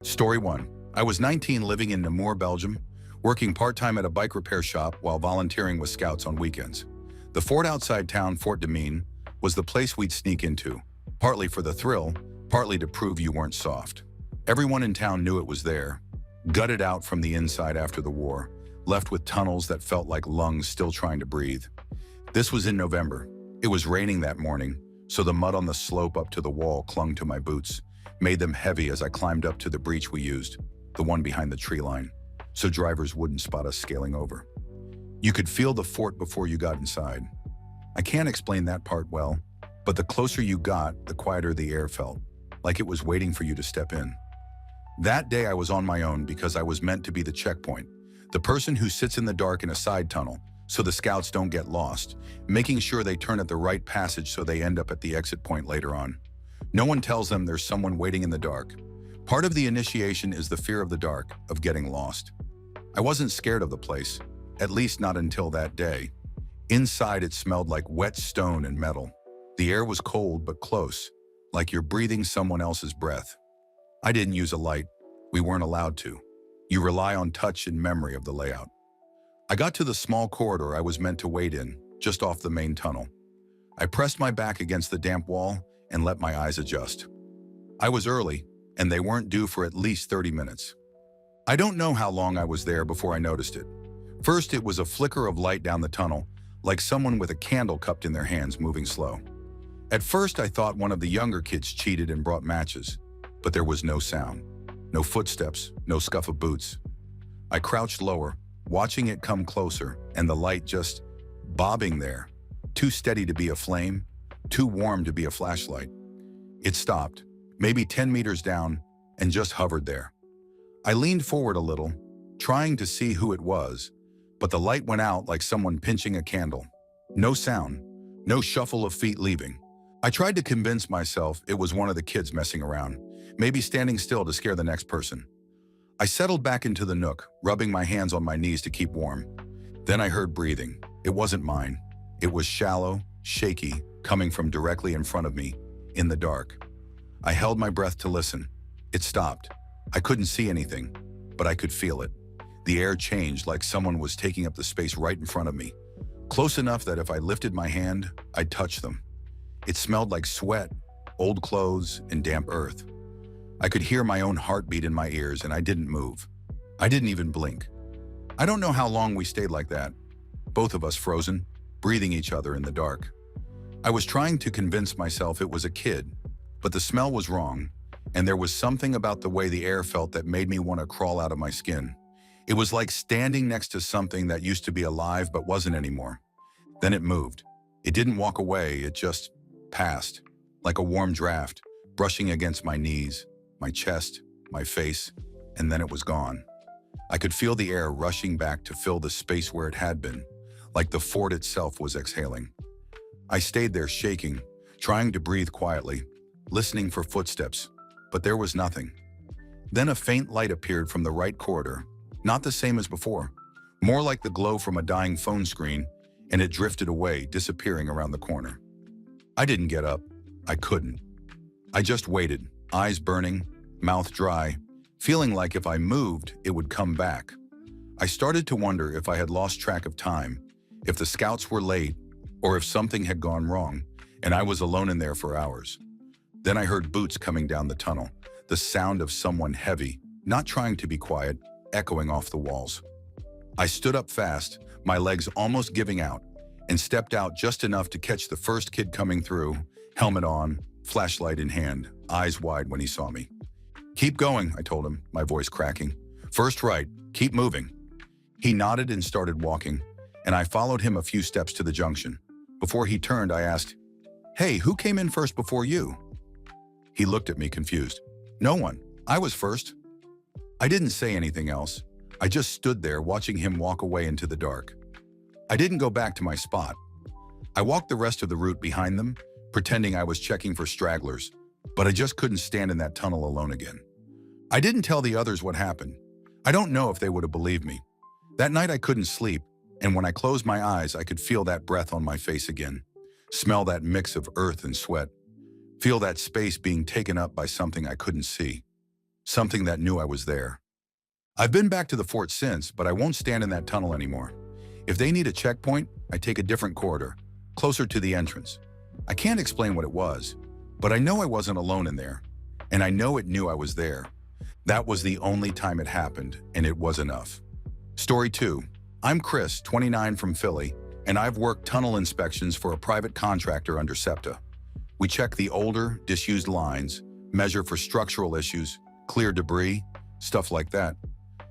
Story 1. I was 19 living in Namur, Belgium, working part-time at a bike repair shop while volunteering with scouts on weekends. The fort outside town, Fort Demine, was the place we'd sneak into, partly for the thrill, partly to prove you weren't soft. Everyone in town knew it was there, gutted out from the inside after the war, left with tunnels that felt like lungs still trying to breathe. This was in November. It was raining that morning, so the mud on the slope up to the wall clung to my boots, made them heavy as I climbed up to the breach we used, the one behind the tree line, so drivers wouldn't spot us scaling over. You could feel the fort before you got inside. I can't explain that part well, but the closer you got, the quieter the air felt, like it was waiting for you to step in. That day I was on my own because I was meant to be the checkpoint, the person who sits in the dark in a side tunnel so the scouts don't get lost, making sure they turn at the right passage so they end up at the exit point later on. No one tells them there's someone waiting in the dark. Part of the initiation is the fear of the dark, of getting lost. I wasn't scared of the place, at least not until that day. Inside it smelled like wet stone and metal. The air was cold but close, like you're breathing someone else's breath. I didn't use a light. We weren't allowed to. You rely on touch and memory of the layout. I got to the small corridor I was meant to wait in, just off the main tunnel. I pressed my back against the damp wall and let my eyes adjust. I was early, and they weren't due for at least 30 minutes. I don't know how long I was there before I noticed it. First, it was a flicker of light down the tunnel, like someone with a candle cupped in their hands moving slow. At first, I thought one of the younger kids cheated and brought matches, but there was no sound, no footsteps, no scuff of boots. I crouched lower, watching it come closer, and the light just bobbing there, too steady to be a flame, too warm to be a flashlight. It stopped, maybe 10 meters down, and just hovered there. I leaned forward a little, trying to see who it was, but the light went out like someone pinching a candle. No sound, no shuffle of feet leaving. I tried to convince myself it was one of the kids messing around, maybe standing still to scare the next person. I settled back into the nook, rubbing my hands on my knees to keep warm. Then I heard breathing. It wasn't mine. It was shallow, shaky, coming from directly in front of me, in the dark. I held my breath to listen. It stopped. I couldn't see anything, but I could feel it. The air changed like someone was taking up the space right in front of me, close enough that if I lifted my hand, I'd touch them. It smelled like sweat, old clothes, and damp earth. I could hear my own heartbeat in my ears, and I didn't move. I didn't even blink. I don't know how long we stayed like that, both of us frozen, breathing each other in the dark. I was trying to convince myself it was a kid, but the smell was wrong, and there was something about the way the air felt that made me want to crawl out of my skin. It was like standing next to something that used to be alive but wasn't anymore. Then it moved. It didn't walk away, it just passed, like a warm draft, brushing against my knees, my chest, my face, and then it was gone. I could feel the air rushing back to fill the space where it had been, like the fort itself was exhaling. I stayed there shaking, trying to breathe quietly, listening for footsteps, but there was nothing. Then a faint light appeared from the right corridor, not the same as before, more like the glow from a dying phone screen, and it drifted away, disappearing around the corner. I didn't get up. I couldn't. I just waited, eyes burning, mouth dry, feeling like if I moved, it would come back. I started to wonder if I had lost track of time, if the scouts were late, or if something had gone wrong, and I was alone in there for hours. Then I heard boots coming down the tunnel, the sound of someone heavy, not trying to be quiet, echoing off the walls. I stood up fast, my legs almost giving out, and stepped out just enough to catch the first kid coming through, helmet on, flashlight in hand, eyes wide when he saw me. "Keep going," I told him, my voice cracking. "First right, keep moving." He nodded and started walking, and I followed him a few steps to the junction. Before he turned, I asked, "Hey, who came in first before you?" He looked at me confused. "No one. I was first." I didn't say anything else. I just stood there watching him walk away into the dark. I didn't go back to my spot. I walked the rest of the route behind them, pretending I was checking for stragglers, but I just couldn't stand in that tunnel alone again. I didn't tell the others what happened. I don't know if they would have believed me. That night I couldn't sleep, and when I closed my eyes, I could feel that breath on my face again, smell that mix of earth and sweat, feel that space being taken up by something I couldn't see. something that knew I was there. I've been back to the fort since, but I won't stand in that tunnel anymore. If they need a checkpoint, I take a different corridor, closer to the entrance. I can't explain what it was, but I know I wasn't alone in there, and I know it knew I was there. That was the only time it happened, and it was enough. Story 2. I'm Chris, 29 from Philly, and I've worked tunnel inspections for a private contractor under SEPTA. We check the older, disused lines, measure for structural issues, clear debris, stuff like that.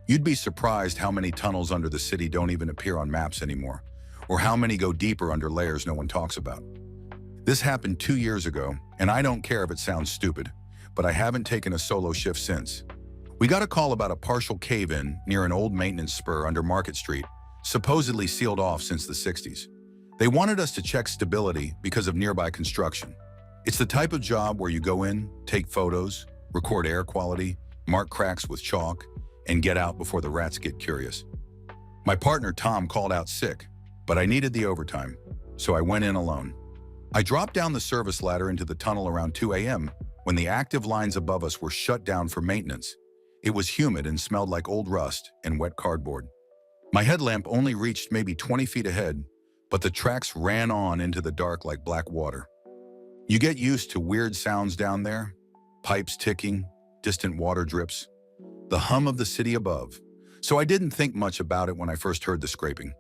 You'd be surprised how many tunnels under the city don't even appear on maps anymore, or how many go deeper under layers no one talks about. This happened 2 years ago, and I don't care if it sounds stupid, but I haven't taken a solo shift since. We got a call about a partial cave-in near an old maintenance spur under Market Street, supposedly sealed off since the 60s. They wanted us to check stability because of nearby construction. It's the type of job where you go in, take photos, record air quality, mark cracks with chalk, and get out before the rats get curious. My partner Tom called out sick, but I needed the overtime, so I went in alone. I dropped down the service ladder into the tunnel around 2 a.m. when the active lines above us were shut down for maintenance. It was humid and smelled like old rust and wet cardboard. My headlamp only reached maybe 20 feet ahead, but the tracks ran on into the dark like black water. You get used to weird sounds down there, pipes ticking, distant water drips, the hum of the city above. So I didn't think much about it when I first heard the scraping.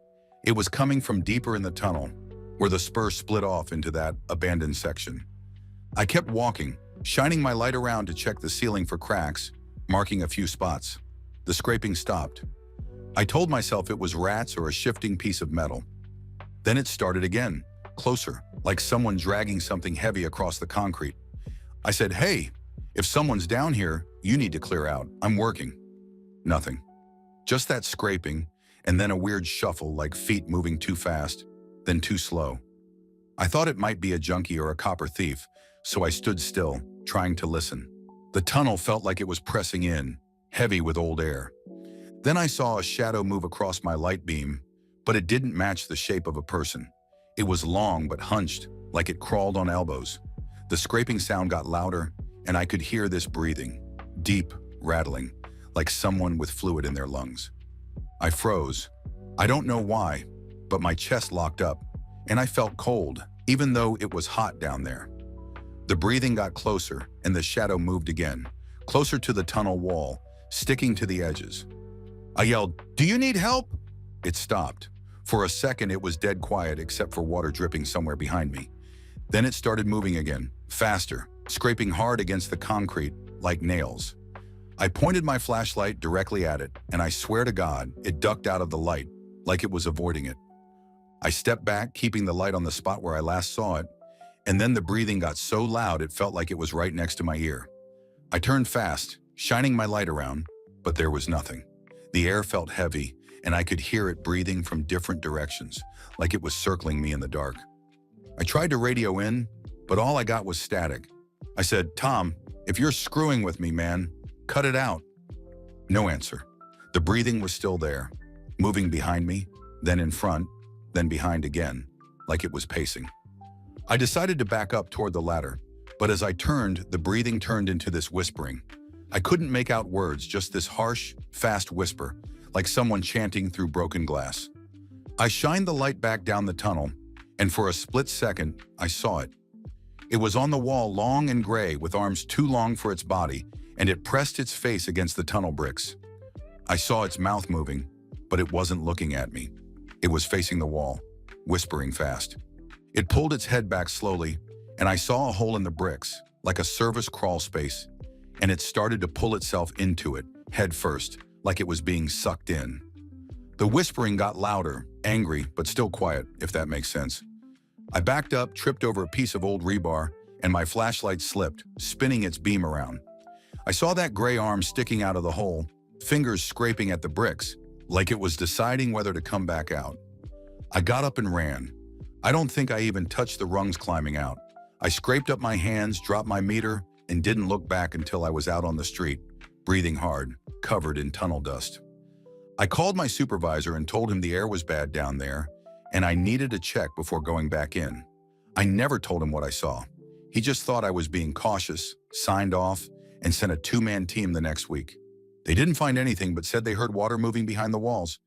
It was coming from deeper in the tunnel, where the spur split off into that abandoned section. I kept walking, shining my light around to check the ceiling for cracks, marking a few spots. The scraping stopped. I told myself it was rats or a shifting piece of metal. Then it started again, closer, like someone dragging something heavy across the concrete. I said, "Hey, if someone's down here, you need to clear out. I'm working." Nothing. Just that scraping, and then a weird shuffle like feet moving too fast, then too slow. I thought it might be a junkie or a copper thief, so I stood still, trying to listen. The tunnel felt like it was pressing in, heavy with old air. Then I saw a shadow move across my light beam, but it didn't match the shape of a person. It was long but hunched, like it crawled on elbows. The scraping sound got louder, and I could hear this breathing, deep, rattling, like someone with fluid in their lungs. I froze. I don't know why, but my chest locked up, and I felt cold, even though it was hot down there. The breathing got closer, and the shadow moved again, closer to the tunnel wall, sticking to the edges. I yelled, "Do you need help?" It stopped. For a second, it was dead quiet except for water dripping somewhere behind me. Then it started moving again, faster, scraping hard against the concrete, like nails. I pointed my flashlight directly at it, and I swear to God, it ducked out of the light, like it was avoiding it. I stepped back, keeping the light on the spot where I last saw it, and then the breathing got so loud it felt like it was right next to my ear. I turned fast, shining my light around, but there was nothing. The air felt heavy, and I could hear it breathing from different directions, like it was circling me in the dark. I tried to radio in, but all I got was static. I said, "Tom, if you're screwing with me, man, cut it out." No answer. The breathing was still there, moving behind me, then in front, then behind again, like it was pacing. I decided to back up toward the ladder, but as I turned, the breathing turned into this whispering. I couldn't make out words, just this harsh, fast whisper, like someone chanting through broken glass. I shined the light back down the tunnel, and for a split second, I saw it. It was on the wall, long and gray, with arms too long for its body, and it pressed its face against the tunnel bricks. I saw its mouth moving, but it wasn't looking at me. It was facing the wall, whispering fast. It pulled its head back slowly, and I saw a hole in the bricks, like a service crawl space, and it started to pull itself into it, head first, like it was being sucked in. The whispering got louder, angry, but still quiet, if that makes sense. I backed up, tripped over a piece of old rebar, and my flashlight slipped, spinning its beam around. I saw that gray arm sticking out of the hole, fingers scraping at the bricks, like it was deciding whether to come back out. I got up and ran. I don't think I even touched the rungs climbing out. I scraped up my hands, dropped my meter, and didn't look back until I was out on the street, breathing hard, covered in tunnel dust. I called my supervisor and told him the air was bad down there, and I needed a check before going back in. I never told him what I saw. He just thought I was being cautious, signed off, and sent a two-man team the next week. They didn't find anything but said they heard water moving behind the walls,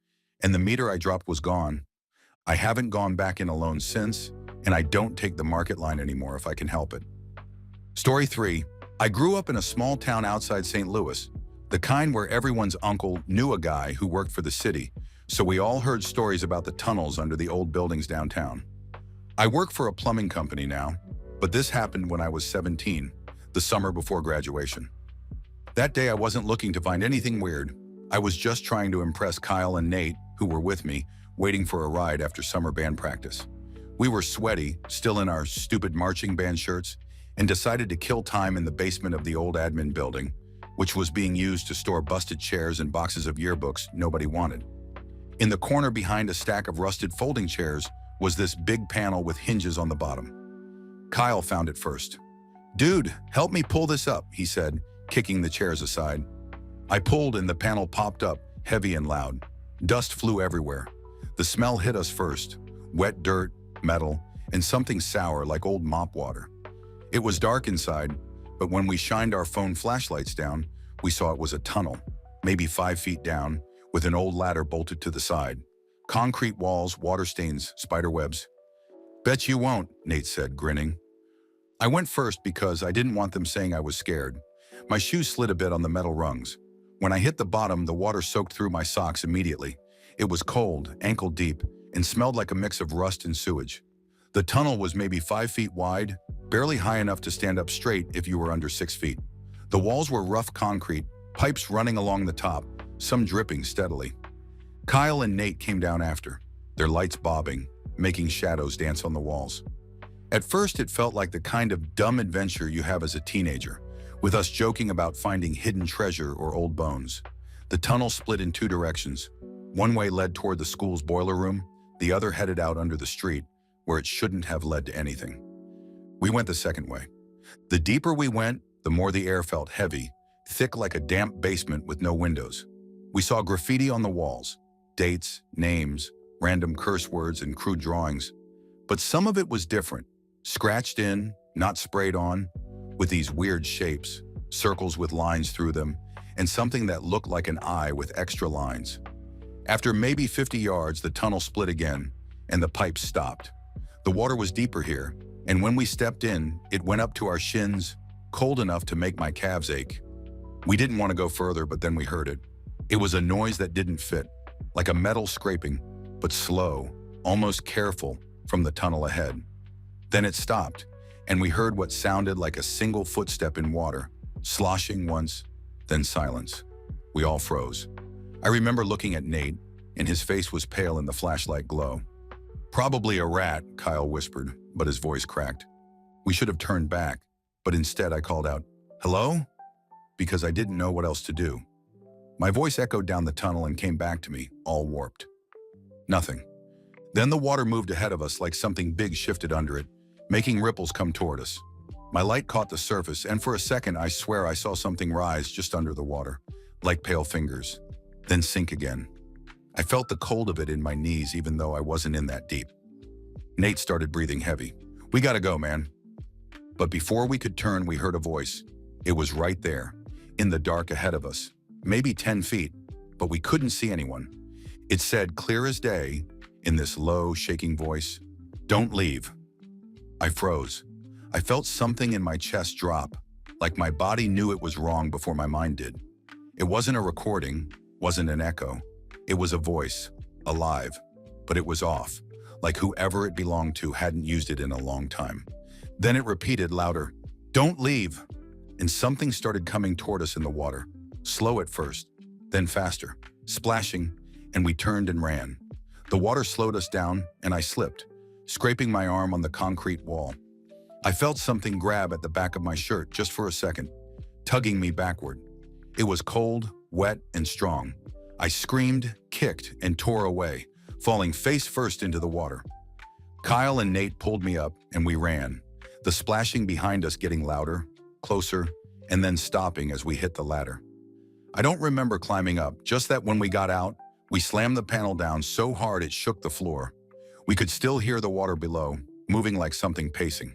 and the meter I dropped was gone. I haven't gone back in alone since, and I don't take the market line anymore if I can help it. Story 3. I grew up in a small town outside St. Louis, the kind where everyone's uncle knew a guy who worked for the city, so we all heard stories about the tunnels under the old buildings downtown. I work for a plumbing company now, but this happened when I was 17, the summer before graduation. That day I wasn't looking to find anything weird. I was just trying to impress Kyle and Nate, who were with me, waiting for a ride after summer band practice. We were sweaty, still in our stupid marching band shirts, and decided to kill time in the basement of the old admin building, which was being used to store busted chairs and boxes of yearbooks nobody wanted. In the corner behind a stack of rusted folding chairs was this big panel with hinges on the bottom. Kyle found it first. "Dude, help me pull this up," he said, kicking the chairs aside. I pulled and the panel popped up, heavy and loud. Dust flew everywhere. The smell hit us first, wet dirt, metal, and something sour like old mop water. It was dark inside, but when we shined our phone flashlights down, we saw it was a tunnel, maybe 5 feet down, with an old ladder bolted to the side. Concrete walls, water stains, spider webs. "Bet you won't," Nate said, grinning. I went first because I didn't want them saying I was scared. My shoes slid a bit on the metal rungs. When I hit the bottom, the water soaked through my socks immediately. It was cold, ankle deep, and smelled like a mix of rust and sewage. The tunnel was maybe 5 feet wide, barely high enough to stand up straight if you were under 6 feet. The walls were rough concrete, pipes running along the top, some dripping steadily. Kyle and Nate came down after, their lights bobbing, making shadows dance on the walls. At first, it felt like the kind of dumb adventure you have as a teenager, with us joking about finding hidden treasure or old bones. The tunnel split in 2 directions. One way led toward the school's boiler room, the other headed out under the street, where it shouldn't have led to anything. We went the second way. The deeper we went, the more the air felt heavy, thick like a damp basement with no windows. We saw graffiti on the walls, dates, names, random curse words, and crude drawings. But some of it was different, scratched in, not sprayed on, with these weird shapes, circles with lines through them, and something that looked like an eye with extra lines. After maybe 50 yards, the tunnel split again, and the pipes stopped. The water was deeper here, and when we stepped in, it went up to our shins, cold enough to make my calves ache. We didn't want to go further, but then we heard it. It was a noise that didn't fit, like a metal scraping, but slow, almost careful, from the tunnel ahead. Then it stopped, and we heard what sounded like a single footstep in water, sloshing once, then silence. We all froze. I remember looking at Nate, and his face was pale in the flashlight glow. "Probably a rat," Kyle whispered, but his voice cracked. We should have turned back, but instead I called out, "Hello?" because I didn't know what else to do. My voice echoed down the tunnel and came back to me, all warped. Nothing. Then the water moved ahead of us like something big shifted under it, making ripples come toward us. My light caught the surface, and for a second I swear I saw something rise just under the water, like pale fingers, then sink again. I felt the cold of it in my knees even though I wasn't in that deep. Nate started breathing heavy. "We gotta go, man." But before we could turn, we heard a voice. It was right there, in the dark ahead of us, maybe 10 feet, but we couldn't see anyone. It said clear as day, in this low, shaking voice, "Don't leave." I froze. I felt something in my chest drop, like my body knew it was wrong before my mind did. It wasn't a recording, wasn't an echo. It was a voice, alive, but it was off, like whoever it belonged to hadn't used it in a long time. Then it repeated louder, "Don't leave." And something started coming toward us in the water, slow at first, then faster, splashing, and we turned and ran. The water slowed us down, and I slipped, scraping my arm on the concrete wall. I felt something grab at the back of my shirt just for a second, tugging me backward. It was cold, wet, and strong. I screamed, kicked, and tore away, falling face first into the water. Kyle and Nate pulled me up, and we ran, the splashing behind us getting louder, closer, and then stopping as we hit the ladder. I don't remember climbing up, just that when we got out, we slammed the panel down so hard it shook the floor. We could still hear the water below, moving like something pacing.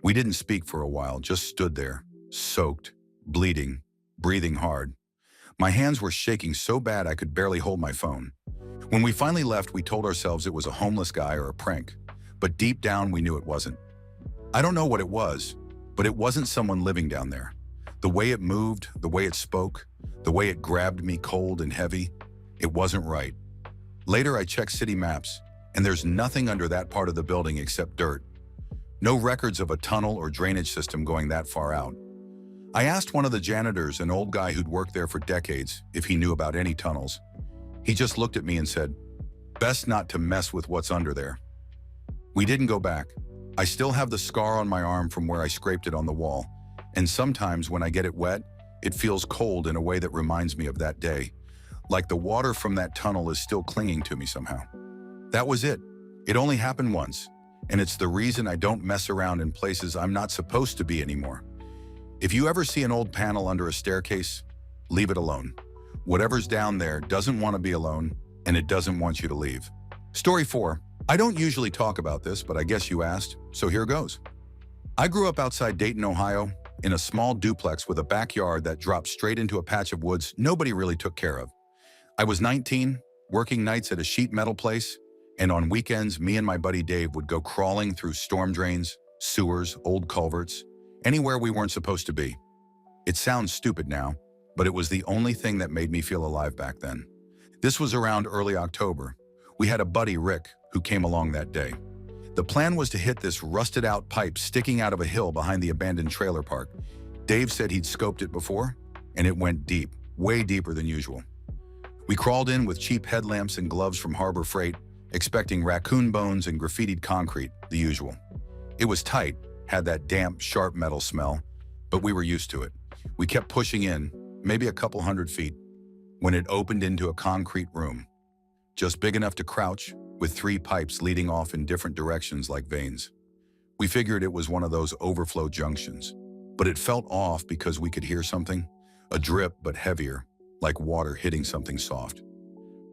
We didn't speak for a while, just stood there, soaked, bleeding, breathing hard. My hands were shaking so bad I could barely hold my phone. When we finally left, we told ourselves it was a homeless guy or a prank, but deep down we knew it wasn't. I don't know what it was, but it wasn't someone living down there. The way it moved, the way it spoke, the way it grabbed me cold and heavy, it wasn't right. Later I checked city maps, and there's nothing under that part of the building except dirt. No records of a tunnel or drainage system going that far out. I asked one of the janitors, an old guy who'd worked there for decades, if he knew about any tunnels. He just looked at me and said, "Best not to mess with what's under there." We didn't go back. I still have the scar on my arm from where I scraped it on the wall, and sometimes when I get it wet, it feels cold in a way that reminds me of that day, like the water from that tunnel is still clinging to me somehow. That was it. It only happened once, and it's the reason I don't mess around in places I'm not supposed to be anymore. If you ever see an old panel under a staircase, leave it alone. Whatever's down there doesn't want to be alone, and it doesn't want you to leave. Story 4. I don't usually talk about this, but I guess you asked, so here goes. I grew up outside Dayton, Ohio, in a small duplex with a backyard that dropped straight into a patch of woods nobody really took care of. I was 19, working nights at a sheet metal place, and on weekends, me and my buddy Dave would go crawling through storm drains, sewers, old culverts, anywhere we weren't supposed to be. It sounds stupid now, but it was the only thing that made me feel alive back then. This was around early October. We had a buddy, Rick, who came along that day. The plan was to hit this rusted-out pipe sticking out of a hill behind the abandoned trailer park. Dave said he'd scoped it before, and it went deep, way deeper than usual. We crawled in with cheap headlamps and gloves from Harbor Freight, expecting raccoon bones and graffitied concrete, the usual. It was tight, had that damp, sharp metal smell, but we were used to it. We kept pushing in, maybe a couple 100 feet, when it opened into a concrete room, just big enough to crouch, with 3 pipes leading off in different directions like veins. We figured it was one of those overflow junctions, but it felt off because we could hear something, a drip but heavier, like water hitting something soft.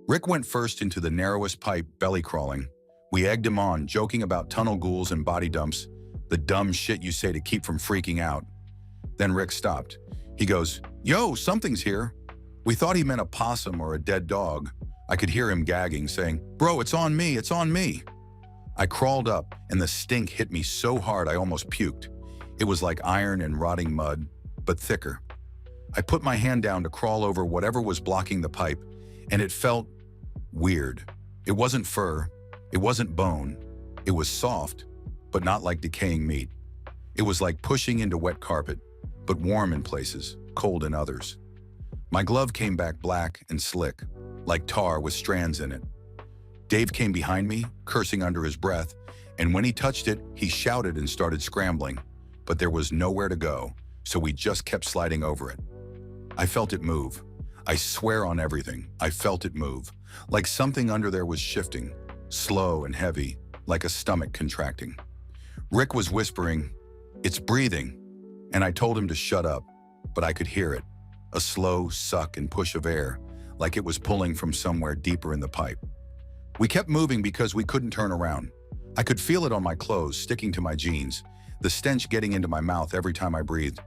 Rick went first into the narrowest pipe, belly crawling. We egged him on, joking about tunnel ghouls and body dumps, the dumb shit you say to keep from freaking out. Then Rick stopped. He goes, "Yo, something's here." We thought he meant a possum or a dead dog. I could hear him gagging, saying, "Bro, it's on me, it's on me." I crawled up, and the stink hit me so hard I almost puked. It was like iron and rotting mud, but thicker. I put my hand down to crawl over whatever was blocking the pipe, and it felt weird. It wasn't fur, it wasn't bone. It was soft, but not like decaying meat. It was like pushing into wet carpet, but warm in places, cold in others. My glove came back black and slick, like tar with strands in it. Dave came behind me, cursing under his breath, and when he touched it, he shouted and started scrambling, but there was nowhere to go, so we just kept sliding over it. I felt it move. I swear on everything, I felt it move, like something under there was shifting, slow and heavy, like a stomach contracting. Rick was whispering, "It's breathing," and I told him to shut up, but I could hear it, a slow suck and push of air, like it was pulling from somewhere deeper in the pipe. We kept moving because we couldn't turn around. I could feel it on my clothes, sticking to my jeans, the stench getting into my mouth every time I breathed.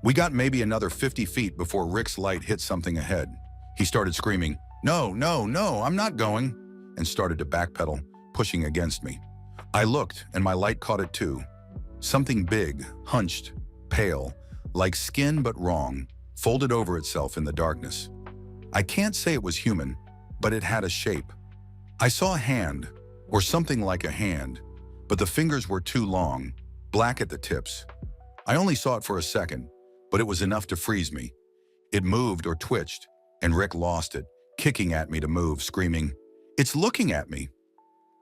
We got maybe another 50 feet before Rick's light hit something ahead. He started screaming, "No, no, no, I'm not going," and started to backpedal, pushing against me. I looked, and my light caught it too. Something big, hunched, pale, like skin but wrong, folded over itself in the darkness. I can't say it was human, but it had a shape. I saw a hand, or something like a hand, but the fingers were too long, black at the tips. I only saw it for a second, but it was enough to freeze me. It moved or twitched, and Rick lost it, kicking at me to move, screaming, "It's looking at me."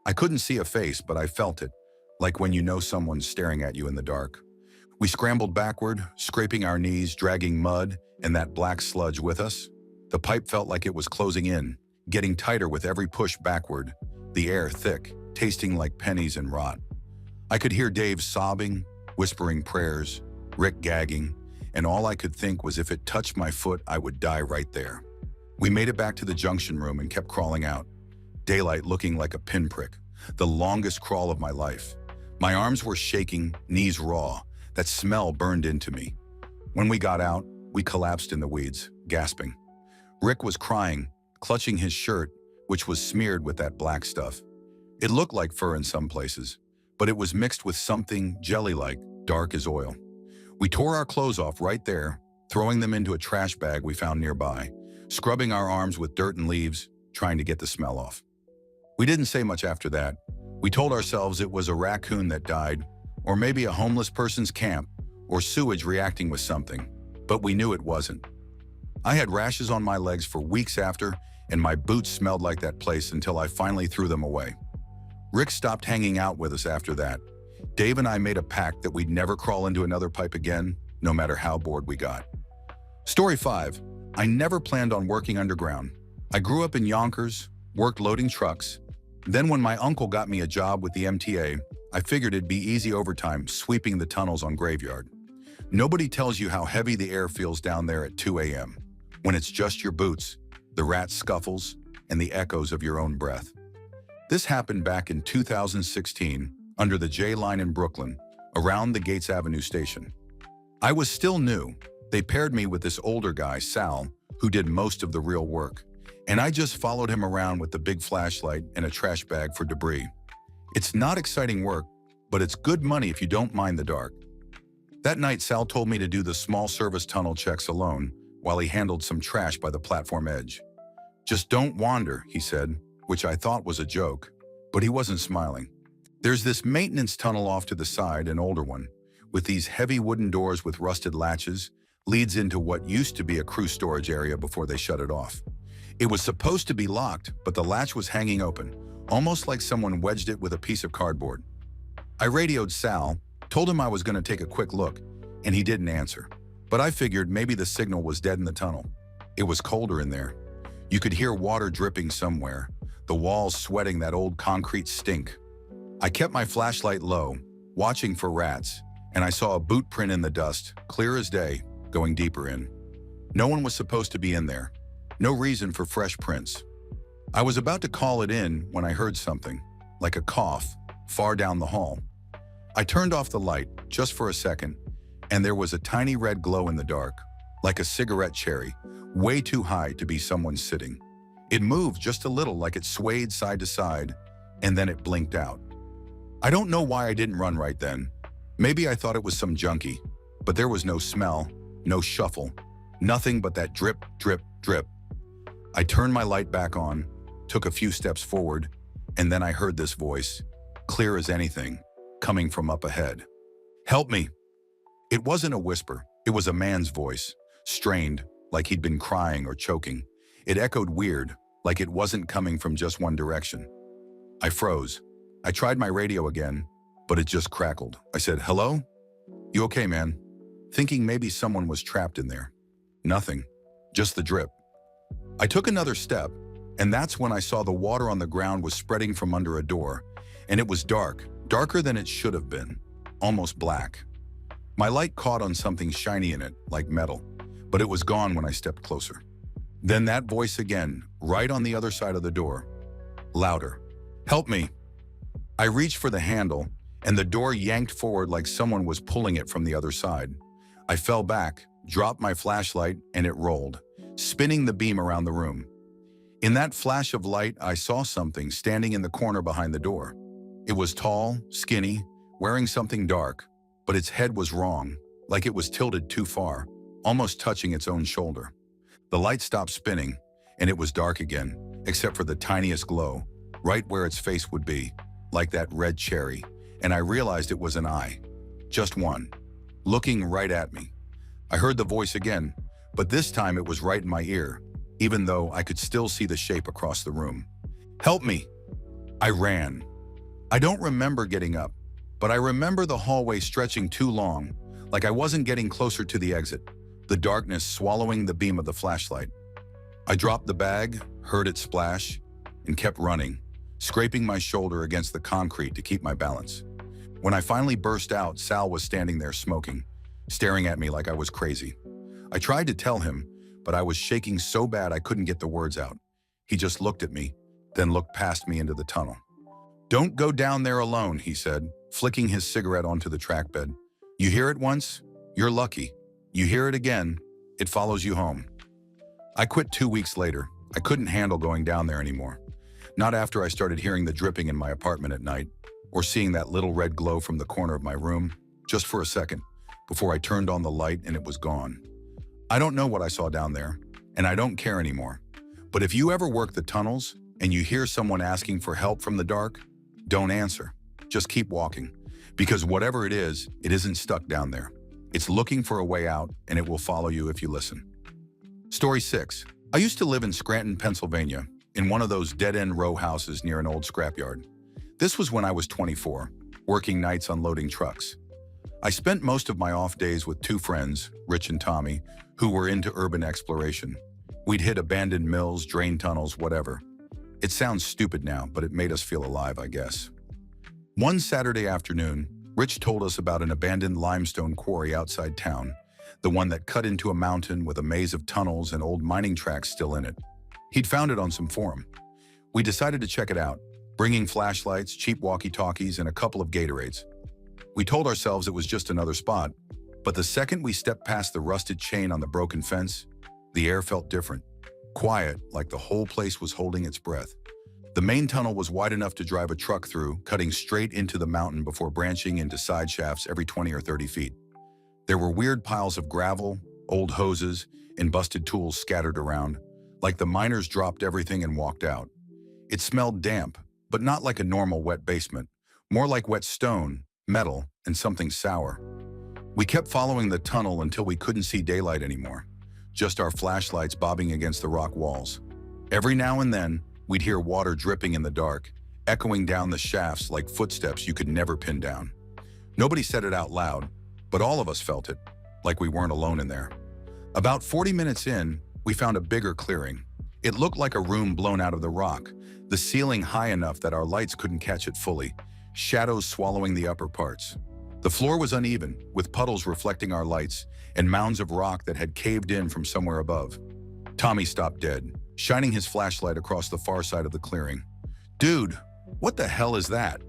I couldn't see a face, but I felt it, like when you know someone's staring at you in the dark. We scrambled backward, scraping our knees, dragging mud and that black sludge with us. The pipe felt like it was closing in, getting tighter with every push backward, the air thick, tasting like pennies and rot. I could hear Dave sobbing, whispering prayers, Rick gagging, and all I could think was if it touched my foot, I would die right there. We made it back to the junction room and kept crawling out. Daylight looking like a pinprick, the longest crawl of my life. My arms were shaking, knees raw. That smell burned into me. When we got out, We collapsed in the weeds, gasping. Rick was crying, clutching his shirt, which was smeared with that black stuff. It looked like fur in some places, but it was mixed with something jelly-like, dark as oil. We tore our clothes off right there, throwing them into a trash bag we found nearby, scrubbing our arms with dirt and leaves, trying to get the smell off. We didn't say much after that. We told ourselves it was a raccoon that died, or maybe a homeless person's camp, or sewage reacting with something, but we knew it wasn't. I had rashes on my legs for weeks after, and my boots smelled like that place until I finally threw them away. Rick stopped hanging out with us after that. Dave and I made a pact that we'd never crawl into another pipe again, no matter how bored we got. Story 5. I never planned on working underground. I grew up in Yonkers, worked loading trucks. Then when my uncle got me a job with the MTA, I figured it'd be easy overtime sweeping the tunnels on Graveyard. Nobody tells you how heavy the air feels down there at 2 a.m. when it's just your boots, the rat scuffles, and the echoes of your own breath. This happened back in 2016 under the J line in Brooklyn, around the Gates Avenue station. I was still new. They paired me with this older guy, Sal, who did most of the real work, and I just followed him around with the big flashlight and a trash bag for debris. It's not exciting work, but it's good money if you don't mind the dark. That night, Sal told me to do the small service tunnel checks alone while he handled some trash by the platform edge. "Just don't wander," he said, which I thought was a joke, but he wasn't smiling. "There's this maintenance tunnel off to the side, an older one, with these heavy wooden doors with rusted latches, leads into what used to be a crew storage area before they shut it off. It was supposed to be locked, but the latch was hanging open, almost like someone wedged it with a piece of cardboard." I radioed Sal, told him I was going to take a quick look, and he didn't answer. But I figured maybe the signal was dead in the tunnel. It was colder in there. You could hear water dripping somewhere, the walls sweating that old concrete stink. I kept my flashlight low, watching for rats, and I saw a boot print in the dust, clear as day, going deeper in. No one was supposed to be in there. No reason for fresh prints. I was about to call it in when I heard something, like a cough, far down the hall. I turned off the light, just for a second, and there was a tiny red glow in the dark, like a cigarette cherry, way too high to be someone sitting. It moved just a little, like it swayed side to side, and then it blinked out. I don't know why I didn't run right then. Maybe I thought it was some junkie, but there was no smell, no shuffle, nothing but that drip, drip, drip. I turned my light back on, took a few steps forward, and then I heard this voice, clear as anything, coming from up ahead. "Help me!" It wasn't a whisper, it was a man's voice, strained, like he'd been crying or choking. It echoed weird, like it wasn't coming from just one direction. I froze. I tried my radio again, but it just crackled. I said, "Hello? You okay, man?" Thinking maybe someone was trapped in there. Nothing, just the drip. I took another step, and that's when I saw the water on the ground was spreading from under a door, and it was dark, darker than it should have been, almost black. My light caught on something shiny in it, like metal, but it was gone when I stepped closer. Then that voice again, right on the other side of the door. Louder. "Help me!" I reached for the handle, and the door yanked forward like someone was pulling it from the other side. I fell back, dropped my flashlight, and it rolled, spinning the beam around the room. In that flash of light, I saw something standing in the corner behind the door. It was tall, skinny, wearing something dark, but its head was wrong, like it was tilted too far, almost touching its own shoulder. The light stopped spinning, and it was dark again, except for the tiniest glow, right where its face would be, like that red cherry, and I realized it was an eye, just one, looking right at me. I heard the voice again, but this time it was right in my ear, even though I could still see the shape across the room. "Help me!" I ran. I don't remember getting up, but I remember the hallway stretching too long, like I wasn't getting closer to the exit, the darkness swallowing the beam of the flashlight. I dropped the bag, heard it splash, and kept running, scraping my shoulder against the concrete to keep my balance. When I finally burst out, Sal was standing there smoking, staring at me like I was crazy. I tried to tell him, but I was shaking so bad I couldn't get the words out. He just looked at me, then looked past me into the tunnel. "Don't go down there alone," he said, flicking his cigarette onto the track bed. "You hear it once? You're lucky. You hear it again, It follows you home. I quit 2 weeks later. I couldn't handle going down there anymore. Not after I started hearing the dripping in my apartment at night, or seeing that little red glow from the corner of my room, just for a second, before I turned on the light and it was gone. I don't know what I saw down there, and I don't care anymore. But if you ever work the tunnels and you hear someone asking for help from the dark, don't answer. Just keep walking. Because whatever it isn't stuck down there. It's looking for a way out, and it will follow you if you listen. Story 6. I used to live in Scranton, Pennsylvania, in one of those dead-end row houses near an old scrapyard. This was when I was 24, working nights unloading trucks. I spent most of my off days with 2 friends, Rich and Tommy, who were into urban exploration. We'd hit abandoned mills, drain tunnels, whatever. It sounds stupid now, but it made us feel alive, I guess. One Saturday afternoon, Rich told us about an abandoned limestone quarry outside town, the one that cut into a mountain with a maze of tunnels and old mining tracks still in it. He'd found it on some forum. We decided to check it out, bringing flashlights, cheap walkie-talkies, and a couple of Gatorades. We told ourselves it was just another spot, but the second we stepped past the rusted chain on the broken fence, the air felt different. Quiet, like the whole place was holding its breath. The main tunnel was wide enough to drive a truck through, cutting straight into the mountain before branching into side shafts every 20 or 30 feet. There were weird piles of gravel, old hoses, and busted tools scattered around, like the miners dropped everything and walked out. It smelled damp, but not like a normal wet basement, more like wet stone, metal, and something sour. We kept following the tunnel until we couldn't see daylight anymore, just our flashlights bobbing against the rock walls. Every now and then, we'd hear water dripping in the dark, echoing down the shafts like footsteps you could never pin down. Nobody said it out loud, but all of us felt it, like we weren't alone in there. About 40 minutes in, we found a bigger clearing. It looked like a room blown out of the rock, the ceiling high enough that our lights couldn't catch it fully, shadows swallowing the upper parts. The floor was uneven, with puddles reflecting our lights, and mounds of rock that had caved in from somewhere above. Tommy stopped dead, shining his flashlight across the far side of the clearing. "Dude, what the hell is that?"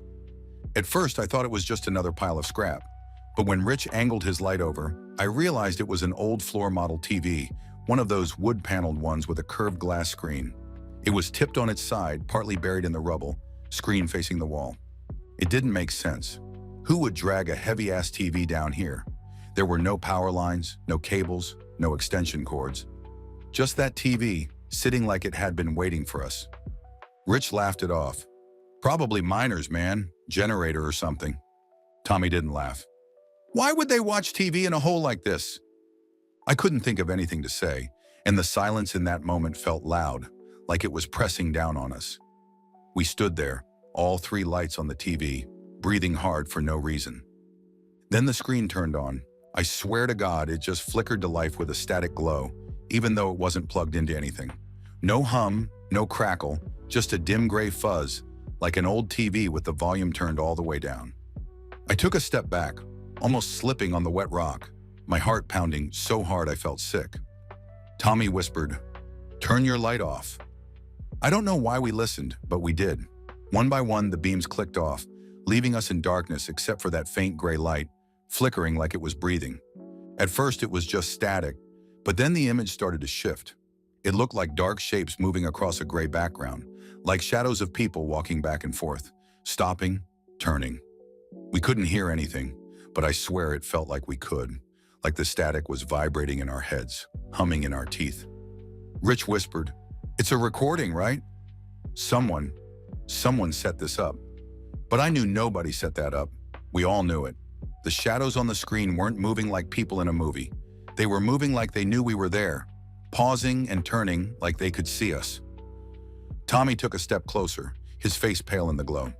At first, I thought it was just another pile of scrap. But when Rich angled his light over, I realized it was an old floor model TV, one of those wood-paneled ones with a curved glass screen. It was tipped on its side, partly buried in the rubble, screen facing the wall. It didn't make sense. Who would drag a heavy-ass TV down here? There were no power lines, no cables, no extension cords. Just that TV, sitting like it had been waiting for us. Rich laughed it off. "Probably miners, man. Generator or something." Tommy didn't laugh. "Why would they watch TV in a hole like this?" I couldn't think of anything to say, and the silence in that moment felt loud, like it was pressing down on us. We stood there, all 3 lights on the TV, breathing hard for no reason. Then the screen turned on. I swear to God, it just flickered to life with a static glow, even though it wasn't plugged into anything. No hum, no crackle, just a dim gray fuzz, like an old TV with the volume turned all the way down. I took a step back, almost slipping on the wet rock, my heart pounding so hard I felt sick. Tommy whispered, "Turn your light off." I don't know why we listened, but we did. One by one, the beams clicked off, leaving us in darkness except for that faint gray light, flickering like it was breathing. At first, it was just static, but then the image started to shift. It looked like dark shapes moving across a gray background, like shadows of people walking back and forth, stopping, turning. We couldn't hear anything, but I swear it felt like we could, like the static was vibrating in our heads, humming in our teeth. Rich whispered, "It's a recording, right? Someone set this up." But I knew nobody set that up. We all knew it. The shadows on the screen weren't moving like people in a movie. They were moving like they knew we were there, pausing and turning like they could see us. Tommy took a step closer, his face pale in the glow.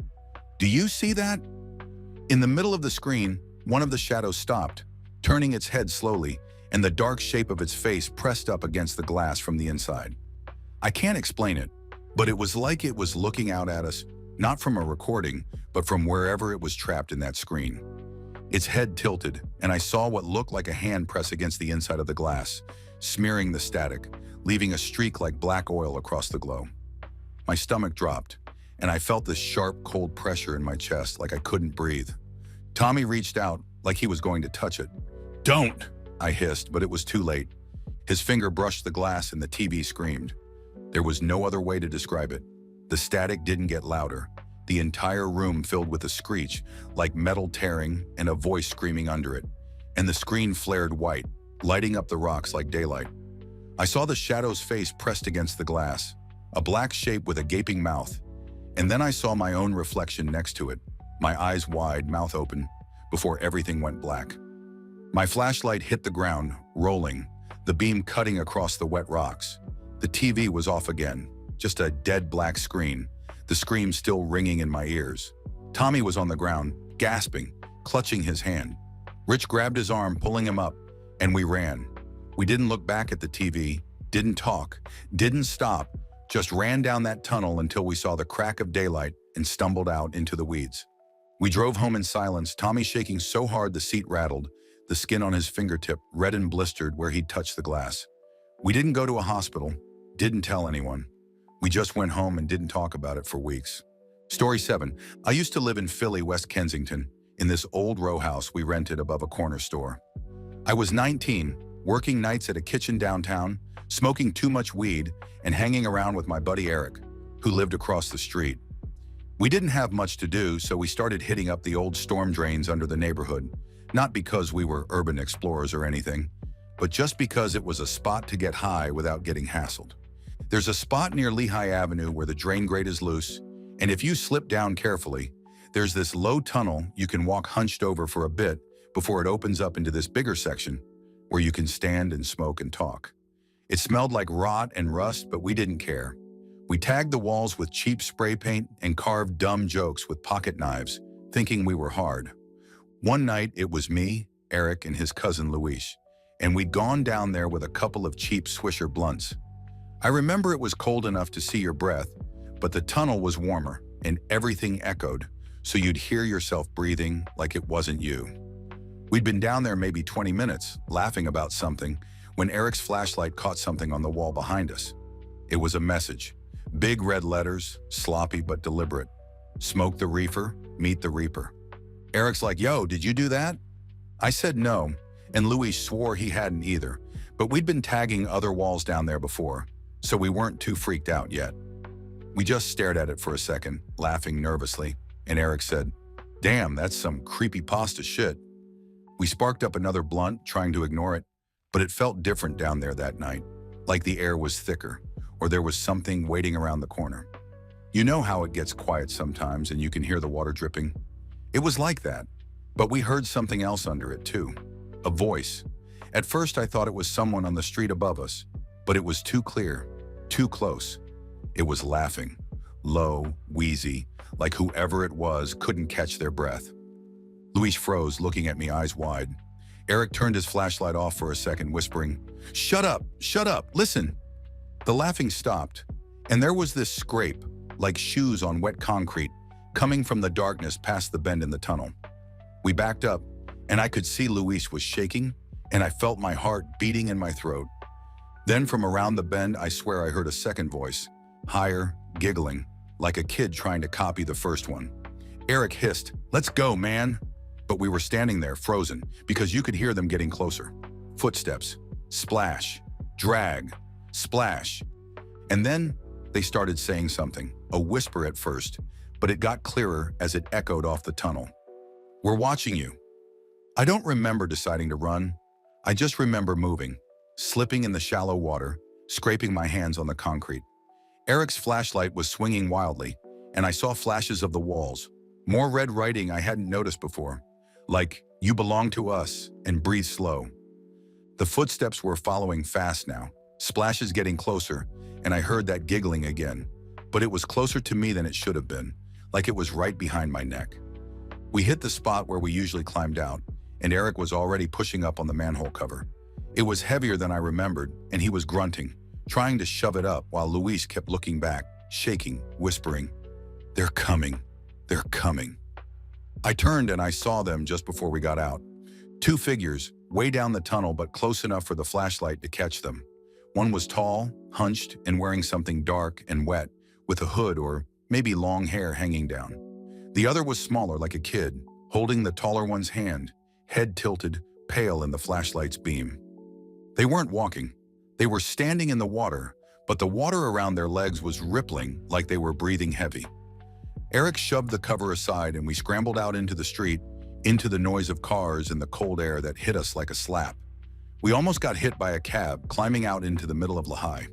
"Do you see that?" In the middle of the screen, one of the shadows stopped, turning its head slowly, and the dark shape of its face pressed up against the glass from the inside. I can't explain it, but it was like it was looking out at us, not from a recording, but from wherever it was trapped in that screen. Its head tilted, and I saw what looked like a hand press against the inside of the glass, smearing the static, leaving a streak like black oil across the glow. My stomach dropped, and I felt this sharp, cold pressure in my chest like I couldn't breathe. Tommy reached out like he was going to touch it. "Don't!" I hissed, but it was too late. His finger brushed the glass and the TV screamed. There was no other way to describe it. The static didn't get louder. The entire room filled with a screech, like metal tearing and a voice screaming under it. And the screen flared white, lighting up the rocks like daylight. I saw the shadow's face pressed against the glass, a black shape with a gaping mouth. And then I saw my own reflection next to it, my eyes wide, mouth open, before everything went black. My flashlight hit the ground, rolling, the beam cutting across the wet rocks. The TV was off again, just a dead black screen, the scream still ringing in my ears. Tommy was on the ground, gasping, clutching his hand. Rich grabbed his arm, pulling him up, and we ran. We didn't look back at the TV, didn't talk, didn't stop, just ran down that tunnel until we saw the crack of daylight and stumbled out into the weeds. We drove home in silence, Tommy shaking so hard the seat rattled, the skin on his fingertip red and blistered where he'd touched the glass. We didn't go to a hospital, didn't tell anyone. We just went home and didn't talk about it for weeks. Story 7. I used to live in Philly, West Kensington, in this old row house we rented above a corner store. I was 19, working nights at a kitchen downtown, smoking too much weed, and hanging around with my buddy Eric, who lived across the street. We didn't have much to do, so we started hitting up the old storm drains under the neighborhood, not because we were urban explorers or anything, but just because it was a spot to get high without getting hassled. There's a spot near Lehigh Avenue where the drain grate is loose, and if you slip down carefully, there's this low tunnel you can walk hunched over for a bit before it opens up into this bigger section where you can stand and smoke and talk. It smelled like rot and rust, but we didn't care. We tagged the walls with cheap spray paint and carved dumb jokes with pocket knives, thinking we were hard. One night, it was me, Eric, and his cousin Luis, and we'd gone down there with a couple of cheap Swisher blunts. I remember it was cold enough to see your breath, but the tunnel was warmer, and everything echoed, so you'd hear yourself breathing like it wasn't you. We'd been down there maybe 20 minutes, laughing about something, when Eric's flashlight caught something on the wall behind us. It was a message. Big red letters, sloppy but deliberate. Smoke the reefer, meet the reaper. Eric's like, yo, did you do that? I said no, and Louis swore he hadn't either, but we'd been tagging other walls down there before, so we weren't too freaked out yet. We just stared at it for a second, laughing nervously, and Eric said, damn, that's some creepypasta shit. We sparked up another blunt, trying to ignore it, but it felt different down there that night, like the air was thicker, or there was something waiting around the corner. You know how it gets quiet sometimes and you can hear the water dripping? It was like that, but we heard something else under it too, a voice. At first I thought it was someone on the street above us, but it was too clear, too close. It was laughing, low, wheezy, like whoever it was couldn't catch their breath. Luis froze, looking at me eyes wide. Eric turned his flashlight off for a second, whispering, shut up, listen. The laughing stopped, and there was this scrape, like shoes on wet concrete, coming from the darkness past the bend in the tunnel. We backed up, and I could see Luis was shaking, and I felt my heart beating in my throat. Then from around the bend, I swear I heard a second voice, higher, giggling, like a kid trying to copy the first one. Eric hissed, let's go, man. But we were standing there, frozen, because you could hear them getting closer. Footsteps, splash, drag, splash. And then they started saying something, a whisper at first, but it got clearer as it echoed off the tunnel. We're watching you. I don't remember deciding to run. I just remember moving, slipping in the shallow water, scraping my hands on the concrete. Eric's flashlight was swinging wildly, and I saw flashes of the walls, more red writing I hadn't noticed before, like, you belong to us, and breathe slow. The footsteps were following fast now, splashes getting closer, and I heard that giggling again, but it was closer to me than it should have been, like it was right behind my neck. We hit the spot where we usually climbed out, and Eric was already pushing up on the manhole cover. It was heavier than I remembered, and he was grunting, trying to shove it up while Luis kept looking back, shaking, whispering, they're coming, they're coming. I turned and I saw them just before we got out. Two figures, way down the tunnel but close enough for the flashlight to catch them. One was tall, hunched, and wearing something dark and wet, with a hood or maybe long hair hanging down. The other was smaller, like a kid, holding the taller one's hand, head tilted, pale in the flashlight's beam. They weren't walking. They were standing in the water, but the water around their legs was rippling like they were breathing heavy. Eric shoved the cover aside and we scrambled out into the street, into the noise of cars and the cold air that hit us like a slap. We almost got hit by a cab climbing out into the middle of Lehigh.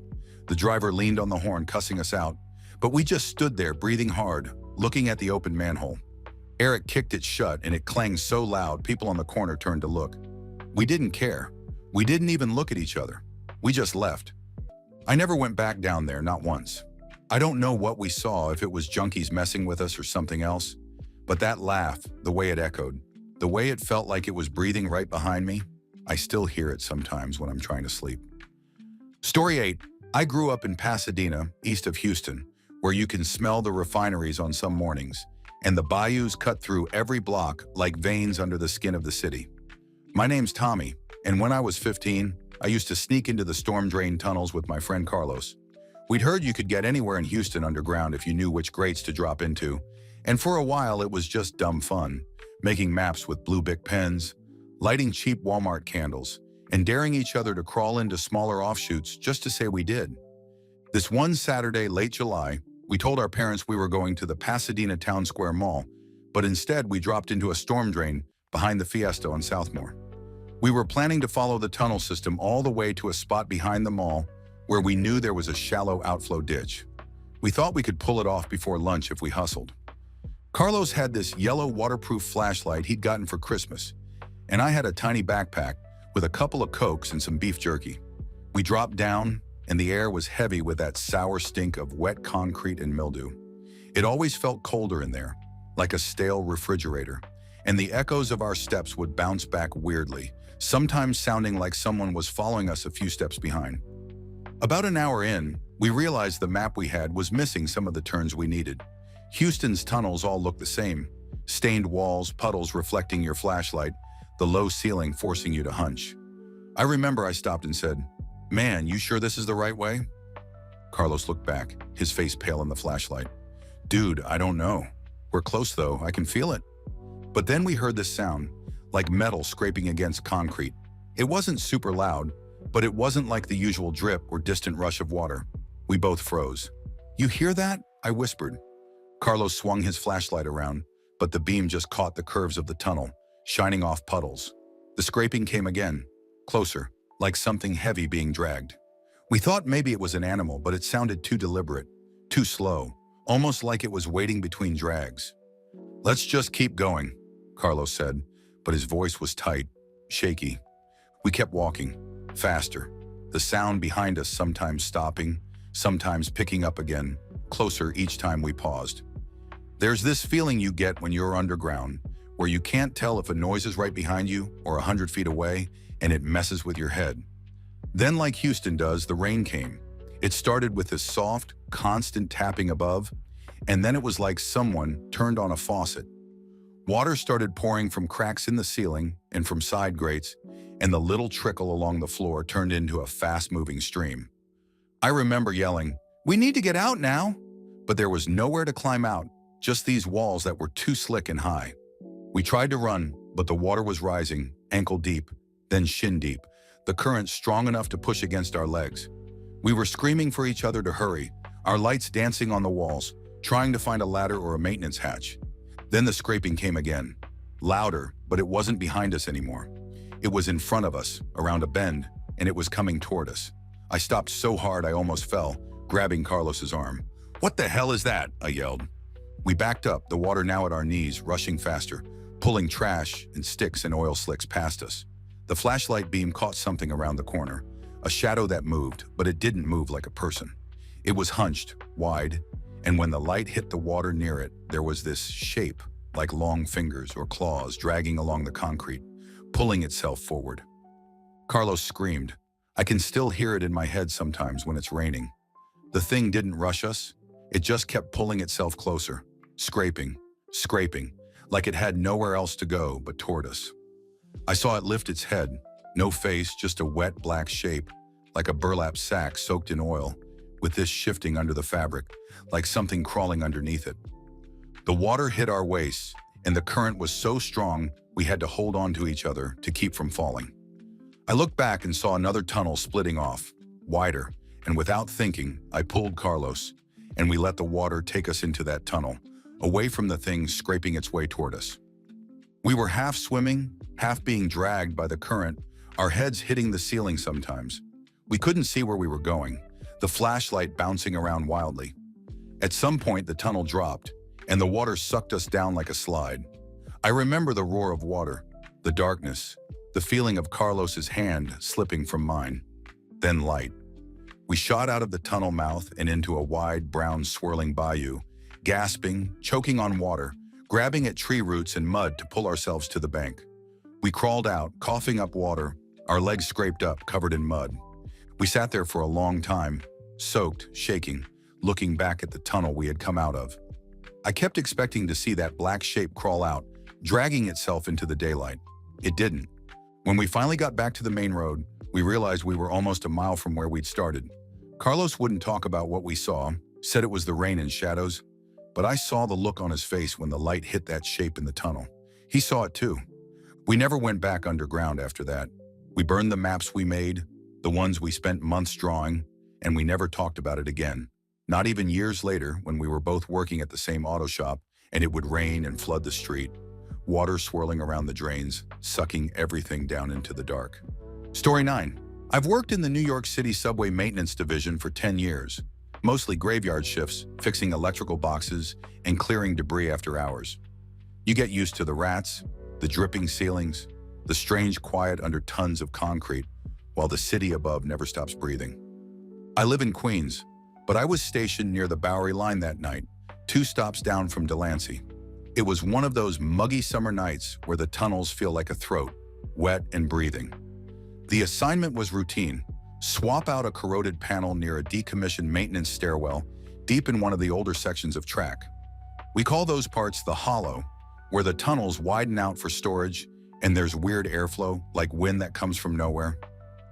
The driver leaned on the horn, cussing us out, but we just stood there breathing hard, looking at the open manhole. Eric kicked it shut and it clanged so loud people on the corner turned to look. We didn't care. We didn't even look at each other. We just left. I never went back down there, not once. I don't know what we saw, if it was junkies messing with us or something else, but that laugh, the way it echoed, the way it felt like it was breathing right behind me, I still hear it sometimes when I'm trying to sleep. Story 8. I grew up in Pasadena, east of Houston, where you can smell the refineries on some mornings, and the bayous cut through every block like veins under the skin of the city. My name's Tommy, and when I was 15, I used to sneak into the storm drain tunnels with my friend Carlos. We'd heard you could get anywhere in Houston underground if you knew which grates to drop into, and for a while it was just dumb fun, making maps with blue Bic pens, lighting cheap Walmart candles, and daring each other to crawl into smaller offshoots just to say we did. This one Saturday, late July, we told our parents we were going to the Pasadena Town Square Mall, but instead we dropped into a storm drain behind the Fiesta on Southmore. We were planning to follow the tunnel system all the way to a spot behind the mall where we knew there was a shallow outflow ditch. We thought we could pull it off before lunch if we hustled. Carlos had this yellow waterproof flashlight he'd gotten for Christmas, and I had a tiny backpack with a couple of Cokes and some beef jerky. We dropped down, and the air was heavy with that sour stink of wet concrete and mildew. It always felt colder in there, like a stale refrigerator, and the echoes of our steps would bounce back weirdly, sometimes sounding like someone was following us a few steps behind. About an hour in, we realized the map we had was missing some of the turns we needed. Houston's tunnels all looked the same. Stained walls, puddles reflecting your flashlight, the low ceiling forcing you to hunch. I remember I stopped and said, "Man, you sure this is the right way?" Carlos looked back, his face pale in the flashlight. "Dude, I don't know. We're close though, I can feel it." But then we heard this sound, like metal scraping against concrete. It wasn't super loud, but it wasn't like the usual drip or distant rush of water. We both froze. "You hear that?" I whispered. Carlos swung his flashlight around, but the beam just caught the curves of the tunnel, shining off puddles. The scraping came again, closer, like something heavy being dragged. We thought maybe it was an animal, but it sounded too deliberate, too slow, almost like it was waiting between drags. "Let's just keep going," Carlos said, but his voice was tight, shaky. We kept walking, faster, the sound behind us sometimes stopping, sometimes picking up again, closer each time we paused. There's this feeling you get when you're underground, where you can't tell if a noise is right behind you or 100 feet away, and it messes with your head. Then, like Houston does, the rain came. It started with this soft, constant tapping above, and then it was like someone turned on a faucet. Water started pouring from cracks in the ceiling and from side grates, and the little trickle along the floor turned into a fast-moving stream. I remember yelling, "We need to get out now!" But there was nowhere to climb out, just these walls that were too slick and high. We tried to run, but the water was rising, ankle deep, then shin deep, the current strong enough to push against our legs. We were screaming for each other to hurry, our lights dancing on the walls, trying to find a ladder or a maintenance hatch. Then the scraping came again, louder, but it wasn't behind us anymore. It was in front of us, around a bend, and it was coming toward us. I stopped so hard I almost fell, grabbing Carlos's arm. "What the hell is that?" I yelled. We backed up, the water now at our knees, rushing faster, pulling trash and sticks and oil slicks past us. The flashlight beam caught something around the corner, a shadow that moved, but it didn't move like a person. It was hunched, wide, and when the light hit the water near it, there was this shape, like long fingers or claws dragging along the concrete, pulling itself forward. Carlos screamed. I can still hear it in my head sometimes when it's raining. The thing didn't rush us. It just kept pulling itself closer, scraping, scraping, like it had nowhere else to go but toward us. I saw it lift its head, no face, just a wet black shape, like a burlap sack soaked in oil, with this shifting under the fabric, like something crawling underneath it. The water hit our waists, and the current was so strong we had to hold on to each other to keep from falling. I looked back and saw another tunnel splitting off, wider, and without thinking, I pulled Carlos, and we let the water take us into that tunnel, away from the thing scraping its way toward us. We were half swimming, half being dragged by the current, our heads hitting the ceiling sometimes. We couldn't see where we were going, the flashlight bouncing around wildly. At some point, the tunnel dropped, and the water sucked us down like a slide. I remember the roar of water, the darkness, the feeling of Carlos's hand slipping from mine. Then light. We shot out of the tunnel mouth and into a wide, brown, swirling bayou, gasping, choking on water, grabbing at tree roots and mud to pull ourselves to the bank. We crawled out, coughing up water, our legs scraped up, covered in mud. We sat there for a long time, soaked, shaking, looking back at the tunnel we had come out of. I kept expecting to see that black shape crawl out, dragging itself into the daylight. It didn't. When we finally got back to the main road, we realized we were almost a mile from where we'd started. Carlos wouldn't talk about what we saw, said it was the rain and shadows, but I saw the look on his face when the light hit that shape in the tunnel. He saw it too. We never went back underground after that. We burned the maps we made, the ones we spent months drawing, and we never talked about it again. Not even years later, when we were both working at the same auto shop and it would rain and flood the street, water swirling around the drains, sucking everything down into the dark. Story 9. I've worked in the New York City subway maintenance division for 10 years, mostly graveyard shifts, fixing electrical boxes and clearing debris after hours. You get used to the rats, the dripping ceilings, the strange quiet under tons of concrete, while the city above never stops breathing. I live in Queens, but I was stationed near the Bowery line that night, 2 stops down from Delancey. It was one of those muggy summer nights where the tunnels feel like a throat, wet and breathing. The assignment was routine: swap out a corroded panel near a decommissioned maintenance stairwell deep in one of the older sections of track. We call those parts the hollow, where the tunnels widen out for storage and there's weird airflow, like wind that comes from nowhere.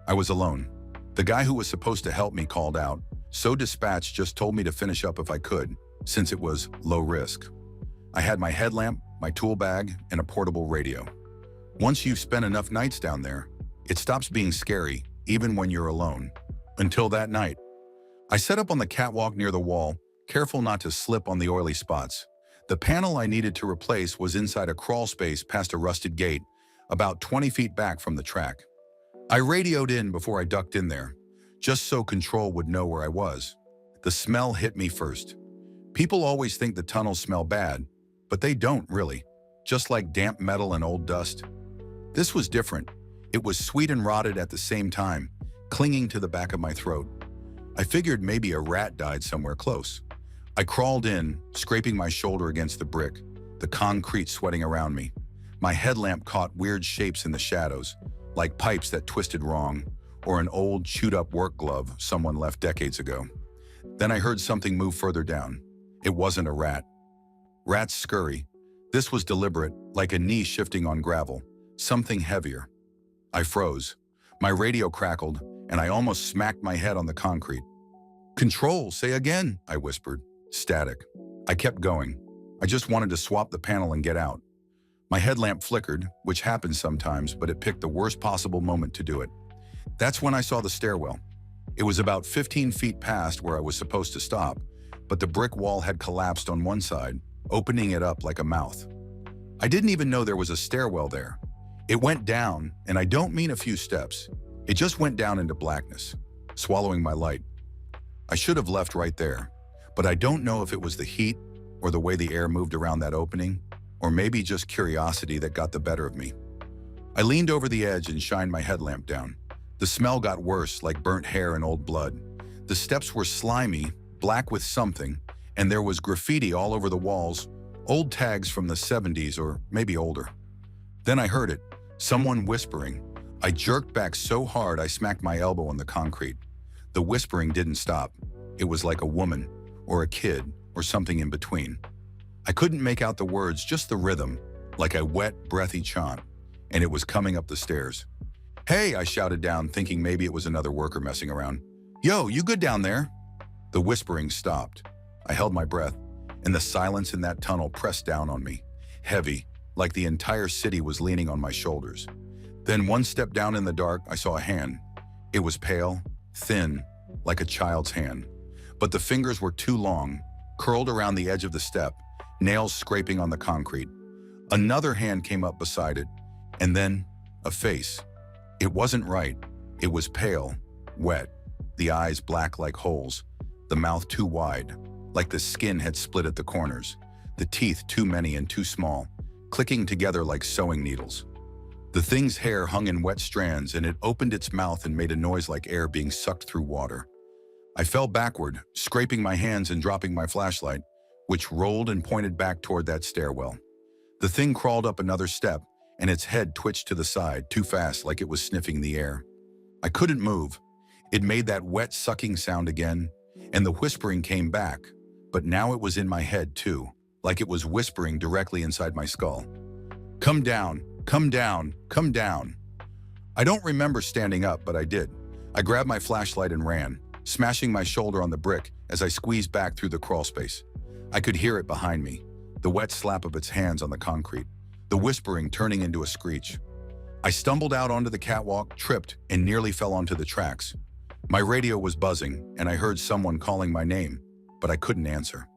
I was alone. The guy who was supposed to help me called out, so dispatch just told me to finish up if I could, since it was low risk. I had my headlamp, my tool bag, and a portable radio. Once you've spent enough nights down there, it stops being scary, even when you're alone. Until that night. I set up on the catwalk near the wall, careful not to slip on the oily spots. The panel I needed to replace was inside a crawl space past a rusted gate, about 20 feet back from the track. I radioed in before I ducked in there, just so control would know where I was. The smell hit me first. People always think the tunnels smell bad, but they don't really, just like damp metal and old dust. This was different. It was sweet and rotted at the same time, clinging to the back of my throat. I figured maybe a rat died somewhere close. I crawled in, scraping my shoulder against the brick, the concrete sweating around me. My headlamp caught weird shapes in the shadows, like pipes that twisted wrong, or an old chewed-up work glove someone left decades ago. Then I heard something move further down. It wasn't a rat. Rats scurry. This was deliberate, like a knee shifting on gravel, something heavier. I froze. My radio crackled, and I almost smacked my head on the concrete. "Control, say again," I whispered. Static. I kept going. I just wanted to swap the panel and get out. My headlamp flickered, which happens sometimes, but it picked the worst possible moment to do it. That's when I saw the stairwell. It was about 15 feet past where I was supposed to stop, but the brick wall had collapsed on one side, opening it up like a mouth. I didn't even know there was a stairwell there. It went down, and I don't mean a few steps. It just went down into blackness, swallowing my light. I should have left right there, but I don't know if it was the heat or the way the air moved around that opening, or maybe just curiosity that got the better of me. I leaned over the edge and shined my headlamp down. The smell got worse, like burnt hair and old blood. The steps were slimy, black with something, and there was graffiti all over the walls, old tags from the 70s or maybe older. Then I heard it, someone whispering. I jerked back so hard I smacked my elbow on the concrete. The whispering didn't stop. It was like a woman, or a kid, or something in between. I couldn't make out the words, just the rhythm, like a wet, breathy chant, and it was coming up the stairs. "Hey," I shouted down, thinking maybe it was another worker messing around. "Yo, you good down there?" The whispering stopped. I held my breath, and the silence in that tunnel pressed down on me, heavy, like the entire city was leaning on my shoulders. Then one step down in the dark, I saw a hand. It was pale, thin, like a child's hand. But the fingers were too long, curled around the edge of the step, nails scraping on the concrete. Another hand came up beside it, and then a face. It wasn't right. It was pale, wet, the eyes black like holes, the mouth too wide, like the skin had split at the corners, the teeth too many and too small, clicking together like sewing needles. The thing's hair hung in wet strands, and it opened its mouth and made a noise like air being sucked through water. I fell backward, scraping my hands and dropping my flashlight, which rolled and pointed back toward that stairwell. The thing crawled up another step, and its head twitched to the side, too fast, like it was sniffing the air. I couldn't move. It made that wet, sucking sound again, and the whispering came back, but now it was in my head too, like it was whispering directly inside my skull. Come down, come down, come down. I don't remember standing up, but I did. I grabbed my flashlight and ran, smashing my shoulder on the brick as I squeezed back through the crawl space. I could hear it behind me, the wet slap of its hands on the concrete, the whispering turning into a screech. I stumbled out onto the catwalk, tripped, and nearly fell onto the tracks. My radio was buzzing, and I heard someone calling my name, but I couldn't answer.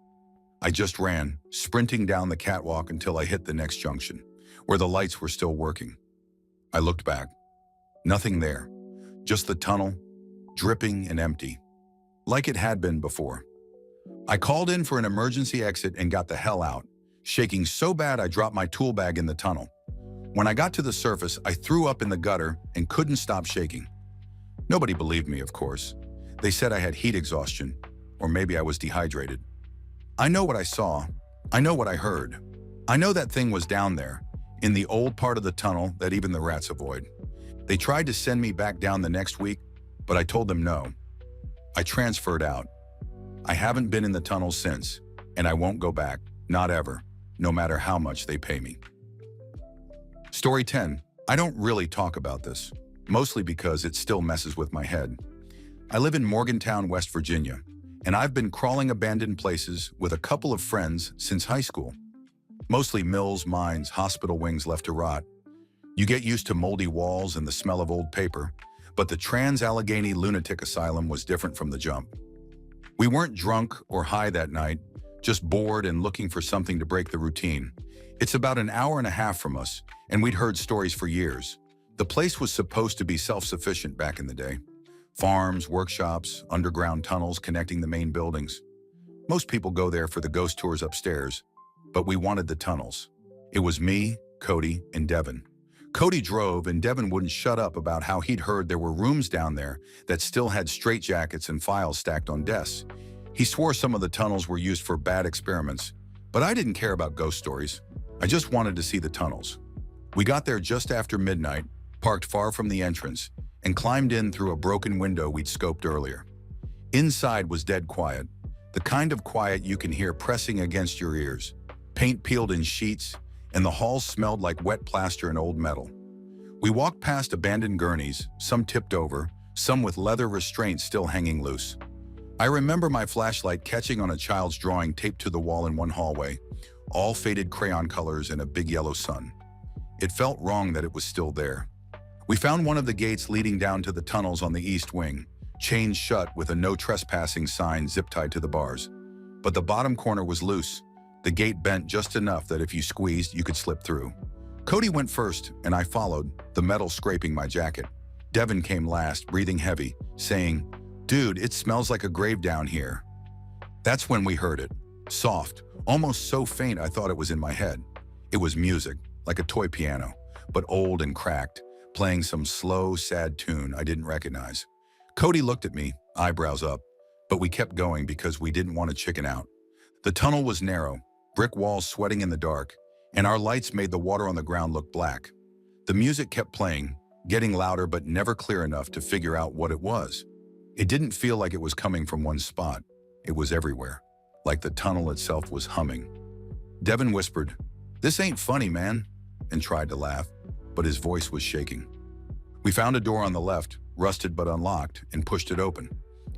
I just ran, sprinting down the catwalk until I hit the next junction, where the lights were still working. I looked back. Nothing there. Just the tunnel, dripping and empty, like it had been before. I called in for an emergency exit and got the hell out, shaking so bad I dropped my tool bag in the tunnel. When I got to the surface, I threw up in the gutter and couldn't stop shaking. Nobody believed me, of course. They said I had heat exhaustion, or maybe I was dehydrated. I know what I saw. I know what I heard. I know that thing was down there, in the old part of the tunnel that even the rats avoid. They tried to send me back down the next week, but I told them no. I transferred out. I haven't been in the tunnel since, and I won't go back, not ever, no matter how much they pay me. Story 10. I don't really talk about this, mostly because it still messes with my head. I live in Morgantown, West Virginia, and I've been crawling abandoned places with a couple of friends since high school. Mostly mills, mines, hospital wings left to rot. You get used to moldy walls and the smell of old paper, but the Trans-Allegheny Lunatic Asylum was different from the jump. We weren't drunk or high that night, just bored and looking for something to break the routine. It's about an hour and a half from us, and we'd heard stories for years. The place was supposed to be self-sufficient back in the day. Farms, workshops, underground tunnels connecting the main buildings. Most people go there for the ghost tours upstairs, but we wanted the tunnels. It was me, Cody, and Devin. Cody drove, and Devin wouldn't shut up about how he'd heard there were rooms down there that still had straitjackets and files stacked on desks. He swore some of the tunnels were used for bad experiments, but I didn't care about ghost stories. I just wanted to see the tunnels. We got there just after midnight, parked far from the entrance, and climbed in through a broken window we'd scoped earlier. Inside was dead quiet, the kind of quiet you can hear pressing against your ears. Paint peeled in sheets, and the halls smelled like wet plaster and old metal. We walked past abandoned gurneys, some tipped over, some with leather restraints still hanging loose. I remember my flashlight catching on a child's drawing taped to the wall in one hallway, all faded crayon colors and a big yellow sun. It felt wrong that it was still there. We found one of the gates leading down to the tunnels on the east wing, chained shut with a no trespassing sign zip-tied to the bars. But the bottom corner was loose. The gate bent just enough that if you squeezed, you could slip through. Cody went first, and I followed, the metal scraping my jacket. Devin came last, breathing heavy, saying, "Dude, it smells like a grave down here." That's when we heard it. Soft, almost so faint I thought it was in my head. It was music, like a toy piano, but old and cracked, playing some slow, sad tune I didn't recognize. Cody looked at me, eyebrows up, but we kept going because we didn't want to chicken out. The tunnel was narrow, brick walls sweating in the dark, and our lights made the water on the ground look black. The music kept playing, getting louder but never clear enough to figure out what it was. It didn't feel like it was coming from one spot. It was everywhere, like the tunnel itself was humming. Devin whispered, "This ain't funny, man," and tried to laugh, but his voice was shaking. We found a door on the left, rusted but unlocked, and pushed it open.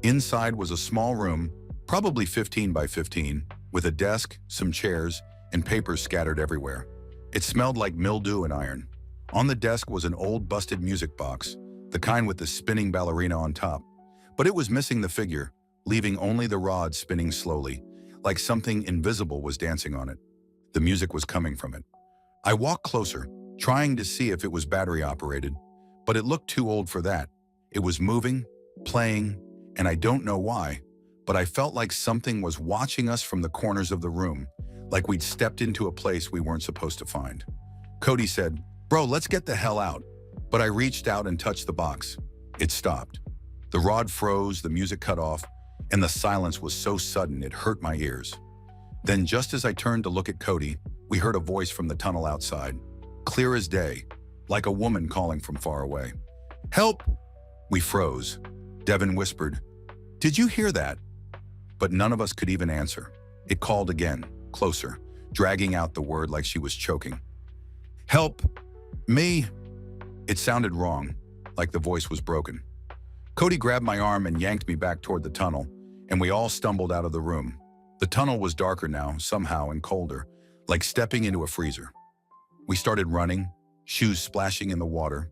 Inside was a small room, probably 15 by 15, with a desk, some chairs, and papers scattered everywhere. It smelled like mildew and iron. On the desk was an old busted music box, the kind with the spinning ballerina on top. But it was missing the figure, leaving only the rod spinning slowly, like something invisible was dancing on it. The music was coming from it. I walked closer, trying to see if it was battery operated, but it looked too old for that. It was moving, playing, and I don't know why, but I felt like something was watching us from the corners of the room, like we'd stepped into a place we weren't supposed to find. Cody said, "Bro, let's get the hell out." But I reached out and touched the box. It stopped. The rod froze, the music cut off, and the silence was so sudden it hurt my ears. Then just as I turned to look at Cody, we heard a voice from the tunnel outside, clear as day, like a woman calling from far away. "Help!" We froze. Devin whispered, "Did you hear that?" But none of us could even answer. It called again, closer, dragging out the word like she was choking. "Help! Me!" It sounded wrong, like the voice was broken. Cody grabbed my arm and yanked me back toward the tunnel, and we all stumbled out of the room. The tunnel was darker now, somehow, and colder, like stepping into a freezer. We started running, shoes splashing in the water,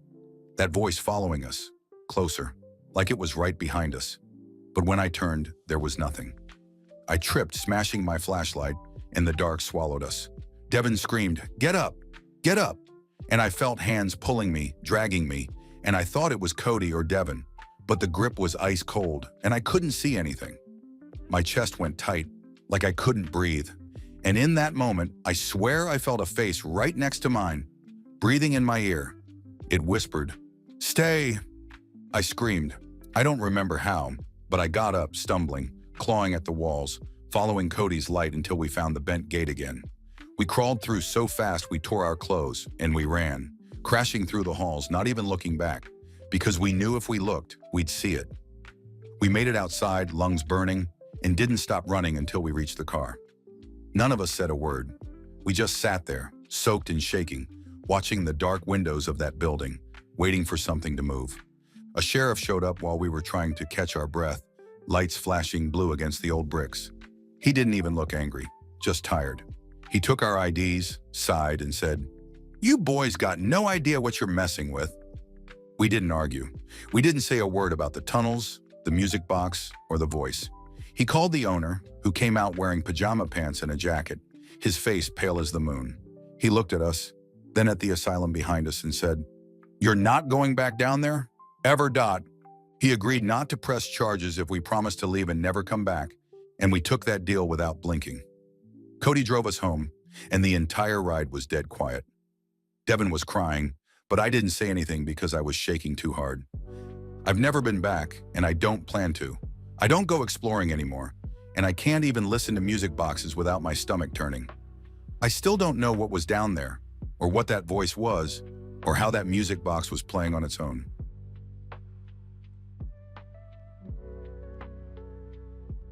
that voice following us, closer, like it was right behind us. But when I turned, there was nothing. I tripped, smashing my flashlight, and the dark swallowed us. Devin screamed, "Get up! Get up!" And I felt hands pulling me, dragging me, and I thought it was Cody or Devin, but the grip was ice cold, and I couldn't see anything. My chest went tight, like I couldn't breathe. And in that moment, I swear I felt a face right next to mine, breathing in my ear. It whispered, "Stay!" I screamed. I don't remember how, but I got up, stumbling, clawing at the walls, following Cody's light until we found the bent gate again. We crawled through so fast we tore our clothes, and we ran, crashing through the halls, not even looking back, because we knew if we looked, we'd see it. We made it outside, lungs burning, and didn't stop running until we reached the car. None of us said a word. We just sat there, soaked and shaking, watching the dark windows of that building, waiting for something to move. A sheriff showed up while we were trying to catch our breath, lights flashing blue against the old bricks. He didn't even look angry, just tired. He took our IDs, sighed, and said, "You boys got no idea what you're messing with." We didn't argue. We didn't say a word about the tunnels, the music box, or the voice. He called the owner, who came out wearing pajama pants and a jacket, his face pale as the moon. He looked at us, then at the asylum behind us and said, "You're not going back down there? Ever. He agreed not to press charges if we promised to leave and never come back, and we took that deal without blinking. Cody drove us home, and the entire ride was dead quiet. Devin was crying, but I didn't say anything because I was shaking too hard. I've never been back, and I don't plan to. I don't go exploring anymore, and I can't even listen to music boxes without my stomach turning. I still don't know what was down there, or what that voice was, or how that music box was playing on its own.